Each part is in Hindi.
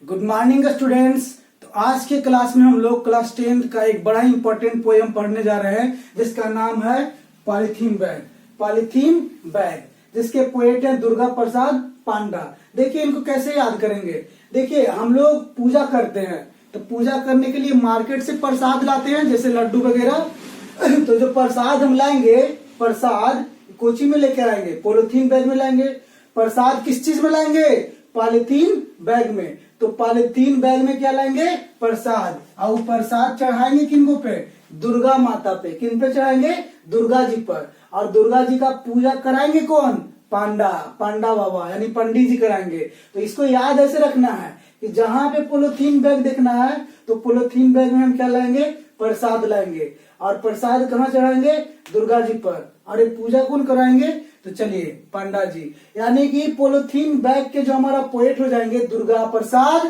Good morning students. तो आज के क्लास में हम लोग क्लास 10th का एक बड़ा इंपॉर्टेंट पोयम पढ़ने जा रहे हैं जिसका नाम है पॉलीथीन बैग। पॉलीथीन बैग जिसके पोएट हैं दुर्गा प्रसाद पांडा। देखिए इनको कैसे याद करेंगे। देखिए हम लोग पूजा करते हैं तो पूजा करने के लिए मार्केट से प्रसाद लाते हैं जैसे लड्डू वगैरह। तो जो प्रसाद हम लाएंगे, प्रसाद कोची में लेकर आएंगे, पॉलीथीन बैग में लाएंगे। प्रसाद किस चीज में लाएंगे? पॉलीथीन बैग में। तो पॉलीथीन बैग में क्या लाएंगे? प्रसाद। और प्रसाद चढ़ाएंगे किनको पे? दुर्गा माता पे। किन पे चढ़ाएंगे? दुर्गा जी पर। और दुर्गा जी का पूजा कराएंगे कौन? पांडा, पांडा बाबा यानी पंडित जी कराएंगे। तो इसको याद ऐसे रखना है कि जहां पे पॉलीथीन बैग देखना है तो पॉलीथीन बैग में हम क्या लाएंगे? प्रसाद लाएंगे। और प्रसाद कहाँ चढ़ाएंगे? दुर्गा जी पर। और ये पूजा कौन कराएंगे? तो चलिए पांडा जी। यानी कि पॉलीथीन बैग के जो हमारा पोएट हो जाएंगे दुर्गा प्रसाद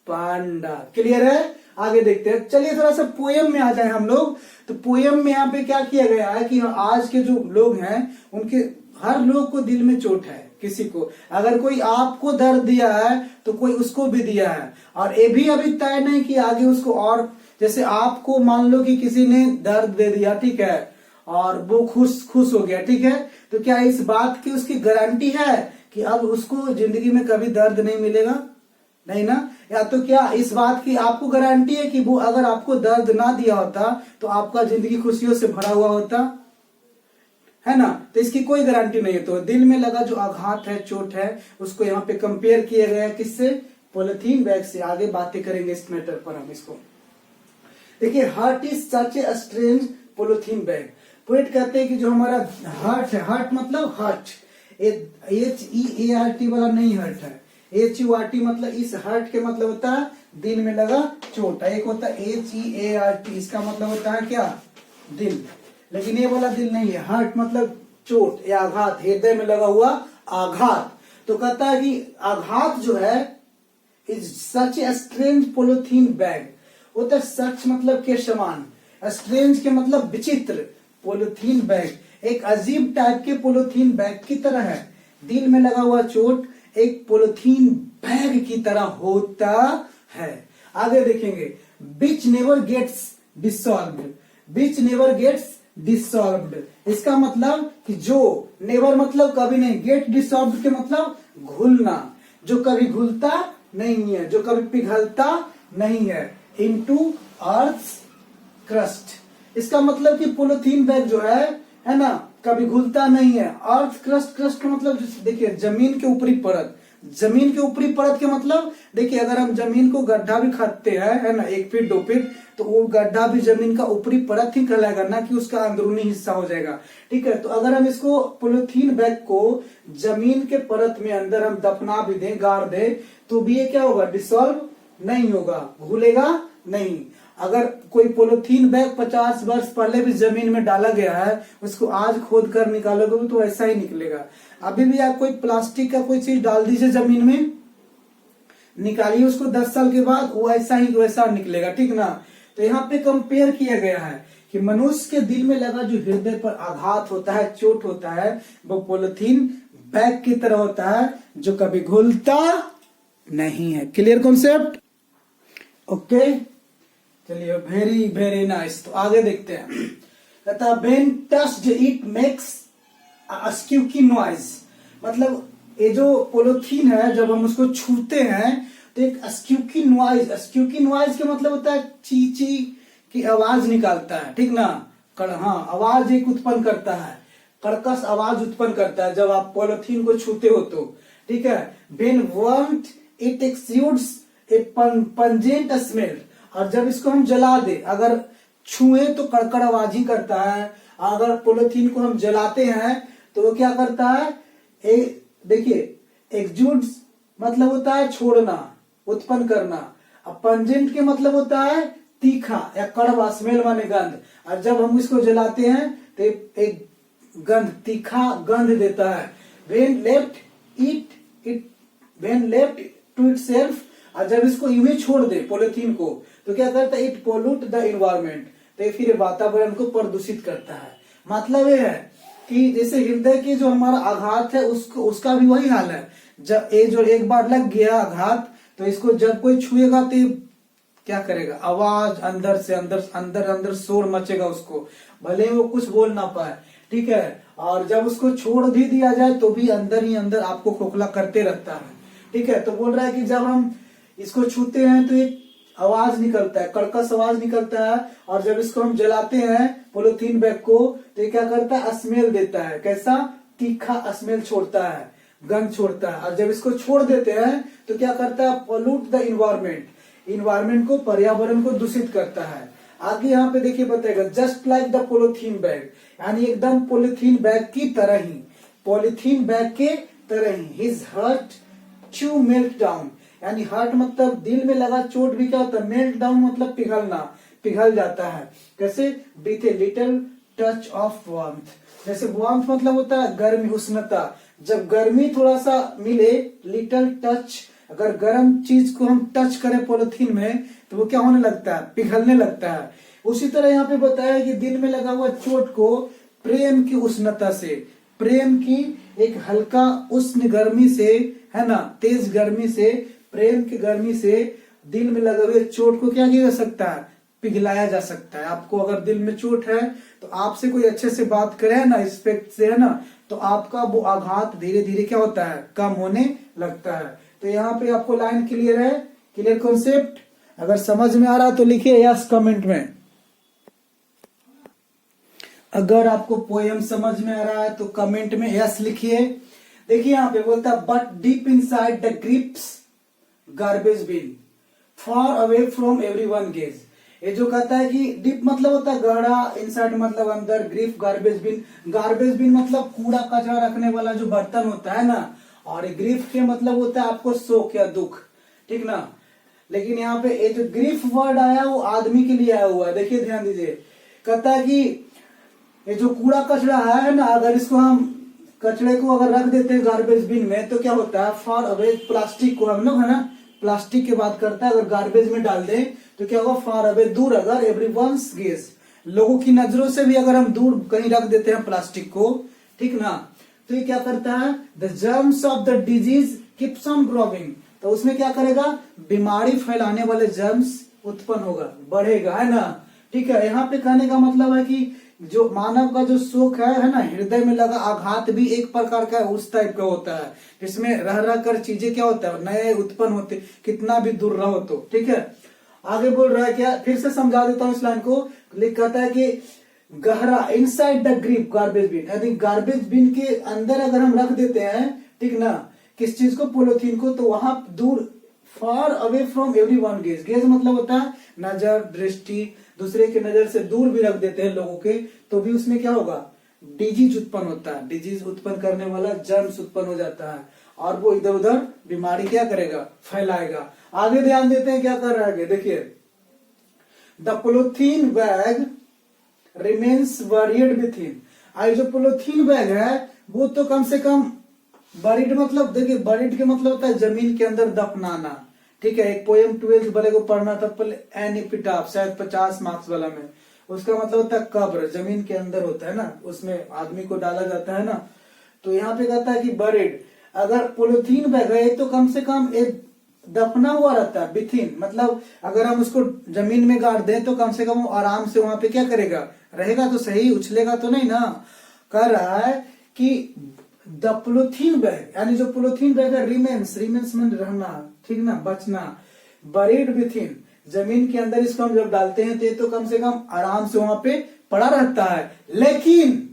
पांडा। क्लियर है? आगे देखते हैं। चलिए थोड़ा सा पोयम में आ जाए हम लोग। तो पोयम में यहाँ पे क्या किया गया है कि आज के जो लोग हैं उनके हर लोग को दिल में चोट है। किसी को अगर कोई आपको दर्द दिया है तो कोई उसको भी दिया है। और ये भी अभी तय नहीं कि आगे उसको, और जैसे आपको मान लो कि किसी ने दर्द दे दिया, ठीक है, और वो खुश हो गया, ठीक है, तो क्या इस बात की उसकी गारंटी है कि अब उसको जिंदगी में कभी दर्द नहीं मिलेगा? नहीं ना। या तो क्या इस बात की आपको गारंटी है कि वो अगर आपको दर्द ना दिया होता तो आपका जिंदगी खुशियों से भरा हुआ होता? है ना। तो इसकी कोई गारंटी नहीं है। तो दिल में लगा जो आघात है, चोट है, उसको यहाँ पे कंपेयर किया गया है किससे? पॉलीथीन बैग से। आगे बातें करेंगे इस मैटर पर हम। इसको देखिए, heart is such a strange polythene bag. Poet कहते हैं कि जो हमारा हार्ट है, हार्ट मतलब हार्ट, HEART वाला नहीं हार्ट है, HURT मतलब इस हार्ट के मतलब होता है दिल में लगा चोट। एक होता है HEART, इसका मतलब होता है क्या? दिल। लेकिन ये वाला दिल नहीं है। हार्ट मतलब चोट या आघात, हृदय में लगा हुआ आघात। तो कहता है कि आघात जो है is such a strange polythene bag. होता है सच मतलब के समान, स्ट्रेंज के मतलब विचित्र। पॉलीथीन बैग एक अजीब टाइप के पॉलीथीन बैग की तरह है। दिल में लगा हुआ चोट एक पॉलीथीन बैग की तरह होता है। आगे देखेंगे, बिच नेवर गेट्स डिसॉल्व्ड। बिच नेवर गेट्स डिसॉल्व्ड इसका मतलब कि जो, नेवर मतलब कभी नहीं, गेट डिसॉल्व्ड के मतलब घुलना, जो कभी घुलता नहीं है, जो कभी पिघलता नहीं है, इनटू अर्थ क्रस्ट। इसका मतलब कि पॉलीथीन बैग जो है ना, कभी घुलता नहीं है। अर्थ क्रस्ट, क्रस्ट का मतलब देखिए जमीन के ऊपरी परत। जमीन के ऊपरी परत के मतलब देखिए अगर हम जमीन को गड्ढा भी खाते हैं, है ना, 1 फीट 2 फीट, तो वो गड्ढा भी जमीन का ऊपरी परत ही कहलाएगा, ना कि उसका अंदरूनी हिस्सा हो जाएगा। ठीक है। तो अगर हम इसको पॉलीथीन बैग को जमीन के परत में अंदर हम दफना भी दें, गाड़ दे, तो भी ये क्या होगा? डिसॉल्व नहीं होगा, घुलेगा नहीं। अगर कोई पॉलीथीन बैग 50 वर्ष पहले भी जमीन में डाला गया है, उसको आज खोद कर निकालोगे तो ऐसा ही निकलेगा। अभी भी आप कोई प्लास्टिक का कोई चीज डाल दीजिए जमीन में, निकालिए उसको 10 साल के बाद, वो ऐसा ही वैसा निकलेगा। ठीक ना। तो यहाँ पे कंपेयर किया गया है कि मनुष्य के दिल में लगा जो हृदय पर आघात होता है, चोट होता है, वो पॉलीथीन बैग की तरह होता है जो कभी घुलता नहीं है। Clear concept? ओके चलिए, वेरी वेरी नाइस। तो आगे देखते हैं। कहता है when touched it makes a squeaky noise. मतलब ये जो पॉलीथीन है जब हम उसको छूते हैं तो एक स्क्यूकी नॉइज, स्क्यूकी नॉइज के मतलब होता है ची ची की आवाज निकालता है। ठीक ना। हाँ, आवाज एक उत्पन्न करता है, कर्कश आवाज उत्पन्न करता है जब आप पॉलीथीन को छूते हो तो। ठीक है। When warmed it exudes a pungent smell. और जब इसको हम जला दे, अगर छुए तो कड़कड़ आवाज ही करता है। अगर पॉलीथीन को हम जलाते हैं तो वो क्या करता है? देखिए एक्सुड्स मतलब होता है छोड़ना, उत्पन्न करना। अब पंजेंट के मतलब होता है तीखा या कड़वा, स्मेल माने गंध। और जब हम इसको जलाते हैं तो एक गंध, तीखा गंध देता है। When left to itself. और जब इसको यूं ही छोड़ दे पॉलीथीन को तो क्या करता है? It pollute the environment. तो फिर वातावरण को प्रदूषित करता है। मतलब ये है कि जैसे हृदय की जो हमारा आघात है उसका भी वही हाल है। जब ये जो एक बार लग गया आघात तो इसको जब कोई छुएगा तो ये क्या करेगा, आवाज अंदर से अंदर अंदर अंदर शोर मचेगा उसको, भले ही वो कुछ बोल ना पाए, ठीक है। और जब उसको छोड़ भी दिया जाए तो भी अंदर ही अंदर आपको खोखला करते रहता है, ठीक है। तो बोल रहा है कि जब हम इसको छूते हैं तो एक आवाज निकलता है, कर्कश आवाज निकलता है, और जब इसको हम जलाते हैं पॉलीथीन बैग को तो ये क्या करता है, स्मेल देता है। कैसा, तीखा स्मेल छोड़ता है, गंध छोड़ता है। और जब इसको छोड़ देते हैं तो क्या करता है, पॉल्यूट द इन्वायरमेंट, इन्वायरमेंट को, पर्यावरण को दूषित करता है। आगे यहाँ पे देखिए बताएगा, just like the polythene bag, यानी एकदम पॉलीथीन बैग की तरह ही, पॉलीथीन बैग के तरह ही। His heart to melt down, यानी हर्ट मतलब दिल में लगा चोट भी क्या होता है, मेल्ट डाउन मतलब पिघलना, पिघल जाता है। कैसे, with a little touch of warmth, जैसे वार्मथ मतलब होता है गर्मी, उष्णता। जब गर्मी थोड़ा सा मिले, लिटिल टच, अगर गर्म चीज को हम टच करें पॉलिथीन में तो वो क्या होने लगता है, पिघलने लगता है। उसी तरह यहाँ पे बताया कि दिल में लगा हुआ चोट को प्रेम की उष्णता से, प्रेम की एक हल्का उष्ण गर्मी से, है ना, तेज गर्मी से, प्रेम की गर्मी से दिल में लगे हुए चोट को क्या किया जा सकता है, पिघलाया जा सकता है। आपको अगर दिल में चोट है तो आपसे कोई अच्छे से बात करे ना, रिस्पेक्ट से, है ना, तो आपका वो आघात धीरे धीरे क्या होता है, कम होने लगता है। तो यहाँ पे आपको लाइन क्लियर है, क्लियर कॉन्सेप्ट। अगर समझ में आ रहा तो लिखिए यस कमेंट में। अगर आपको पोएम समझ में आ रहा है तो कमेंट में यस लिखिए। देखिए यहाँ पे बोलता है, but deep inside the grips garbage bin, far away from everyone gaze. ये जो कहता है कि डीप मतलब होता है गहरा, इनसाइड मतलब अंदर, grief garbage bin, garbage bin मतलब कूड़ा कचरा रखने वाला जो बर्तन होता है ना, और ग्रीफ के मतलब होता है आपको शोक या दुख, ठीक ना। लेकिन यहाँ पे ये जो ग्रीफ वर्ड आया वो आदमी के लिए आया हुआ है। देखिए ध्यान दीजिए, कहता है कि ये जो कूड़ा कचरा है ना, अगर इसको हम कचरे को अगर रख देते हैं गार्बेज बिन में तो क्या होता है, फॉर अवे, प्लास्टिक को हम लोग, है ना, प्लास्टिक की बात करता है, अगर गार्बेज में डाल दें तो क्या होगा, फॉर अवे, दूर, अगर एवरीवन्स गेज, लोगों की नजरों से भी अगर हम दूर कहीं रख देते हैं प्लास्टिक को, ठीक ना, तो ये क्या करता है, the germs of the disease keeps on growing, तो उसमें क्या करेगा, बीमारी फैलाने वाले जर्म्स उत्पन्न होगा, बढ़ेगा, है ना, ठीक है। यहाँ पे कहने का मतलब है कि जो मानव का जो शोक है ना, हृदय में लगा आघात भी एक प्रकार का उस टाइप का होता है, जिसमें रह रह कर चीजें क्या होता है, नए उत्पन्न होते, कितना भी दूर रहो तो, ठीक है। आगे बोल रहा है क्या, फिर से समझा देता हूँ इस लाइन को। कहता है कि गहरा, inside the grip garbage bin, यदि गार्बेज बिन के अंदर अगर हम रख देते हैं, ठीक ना, किस चीज को, पॉलिथीन को, तो वहां दूर, फार away from everyone gauge, gauge मतलब होता है नजर, दृष्टि, दूसरे की नजर से दूर भी रख देते हैं लोगों के, तो भी उसमें क्या होगा, डिजीज उत्पन्न होता है, डिजीज उत्पन्न करने वाला जर्म्स उत्पन्न हो जाता है, और वो इधर उधर बीमारी क्या करेगा, फैलाएगा। आगे ध्यान देते हैं क्या कर रहा है, देखिए, the polythene bag remains buried with him, आई जो पॉलिथीन बैग है वो तो कम से कम, बरीड मतलब देखिए, बरीड के मतलब होता है जमीन के अंदर दफनाना, ठीक है। एक पोएम 12th वाले को पढ़ना था पहले, एन एपिटाफ, शायद 50 मार्क्स वाला में, उसका मतलब होता है कब्र, जमीन के अंदर होता है ना, उसमें आदमी को डाला जाता है ना। तो यहाँ पे कहता है कि बरीड, अगर पॉलिथीन बैग है तो कम से कम एक दफना हुआ रहता है, बिथिन मतलब अगर हम उसको जमीन में गाड़ दें तो कम से कम वो आराम से वहां पे क्या करेगा, रहेगा तो सही, उछलेगा तो नहीं ना। कह रहा है कि द पॉलिथीन बैग, यानी जो पॉलिथीन बैग है, रिमेन्स, रिमेन्स में रहना, ठीक ना, बचना, बरीड विथिन, जमीन के अंदर इसको हम जब डालते हैं तो ये तो कम से कम आराम से वहां पे पड़ा रहता है। लेकिन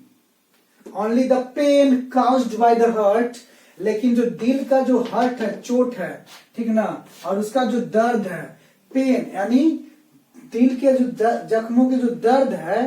only the pain caused by the hurt, लेकिन जो दिल का जो हर्ट है, चोट है, ठीक ना, और उसका जो दर्द है, पेन यानी दिल के जो जख्मों के जो दर्द है,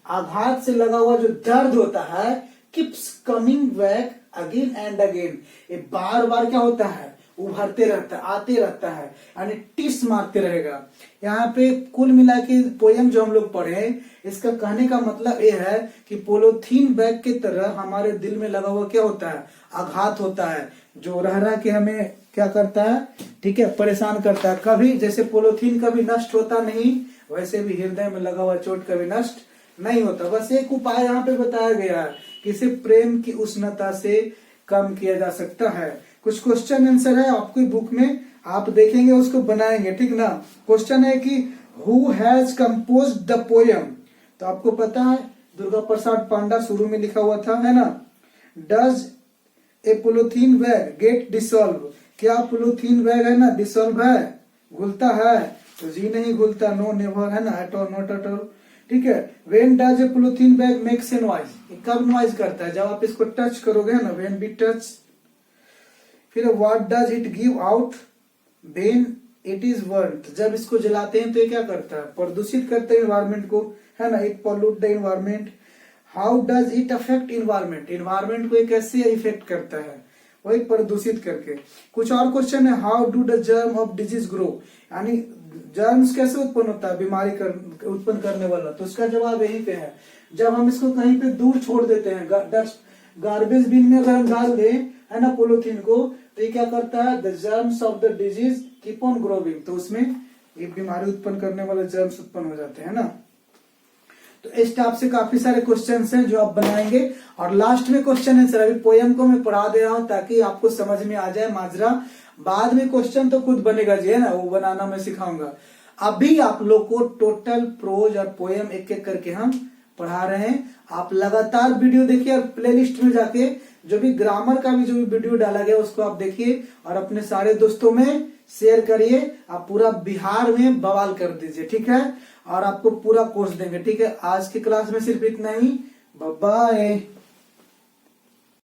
आघात से लगा हुआ जो दर्द होता है, keeps coming back again and again, ये बार बार क्या होता है, उभरते रहता है, आते रहता है, यानी टिस मारते रहेगा। यहाँ पे कुल मिला के पोयम जो हम लोग पढ़े, इसका कहने का मतलब ये है कि पॉलिथीन बैग की तरह हमारे दिल में लगा हुआ क्या होता है, आघात होता है, जो रह रह के हमें क्या करता है, ठीक है, परेशान करता है। कभी जैसे पॉलिथीन कभी नष्ट होता नहीं, वैसे भी हृदय में लगा हुआ चोट कभी नष्ट नहीं होता। बस एक उपाय यहाँ पे बताया गया है कि इसे प्रेम की उष्णता से कम किया जा सकता है। कुछ क्वेश्चन आंसर है आपकी बुक में, आप देखेंगे उसको बनाएंगे, ठीक ना। क्वेश्चन है कि who has compose the poem, तो आपको पता है दुर्गा प्रसाद पांडा शुरू में लिखा हुआ था, है ना। Does a polythene bag get dissolve, क्या पोलोथीन बैग है ना डिसॉल्व है, घुलता है, तो जी नहीं घुलता, नो नेवर, है ना, at all, not at all, ठीक है। When does a polythene bag makes a noise, कब नॉइज करता है, जब आप इसको टच करोगे, है ना, व्हेन बी टच। फिर what does it give out when it is burned, जब इसको जलाते हैं तो ये क्या करता है, प्रदूषित करता है इन्वायरमेंट को, है ना, it pollute the environment. How does it affect environment, environment को ये कैसे इफेक्ट करता है, वही प्रदूषित करके। कुछ और क्वेश्चन है, how do the germ of disease grow, यानी जर्म्स कैसे उत्पन्न होता है, बीमारी उत्पन्न करने वाला, तो उसका जवाब यहीं पे है, जब हम इसको कहीं पे दूर छोड़ देते हैं, गार्बेज बिन में अगर हम डाल दें, है ना, पोलोथीन को, तो ये क्या करता है, the germs of the disease keep on growing, तो उसमें ये बीमारी उत्पन्न करने वाले जर्म्स उत्पन्न हो जाते हैं ना। तो इस टाइप से काफी सारे क्वेश्चंस हैं जो आप बनाएंगे, और लास्ट में क्वेश्चन आंसर, अभी पोयम को मैं पढ़ा दे रहा हूं ताकि आपको समझ में आ जाए माजरा, बाद में क्वेश्चन तो खुद बनेगा जी, है ना, वो बनाना मैं सिखाऊंगा। अभी आप लोग को टोटल प्रोज और पोयम एक एक करके हम पढ़ा रहे हैं, आप लगातार वीडियो देखिए, और प्लेलिस्ट में जाके जो भी ग्रामर का भी जो भी वीडियो डाला गया उसको आप देखिए, और अपने सारे दोस्तों में शेयर करिए, आप पूरा बिहार में बवाल कर दीजिए, ठीक है, और आपको पूरा कोर्स देंगे, ठीक है। आज की क्लास में सिर्फ इतना ही, बाय बाय।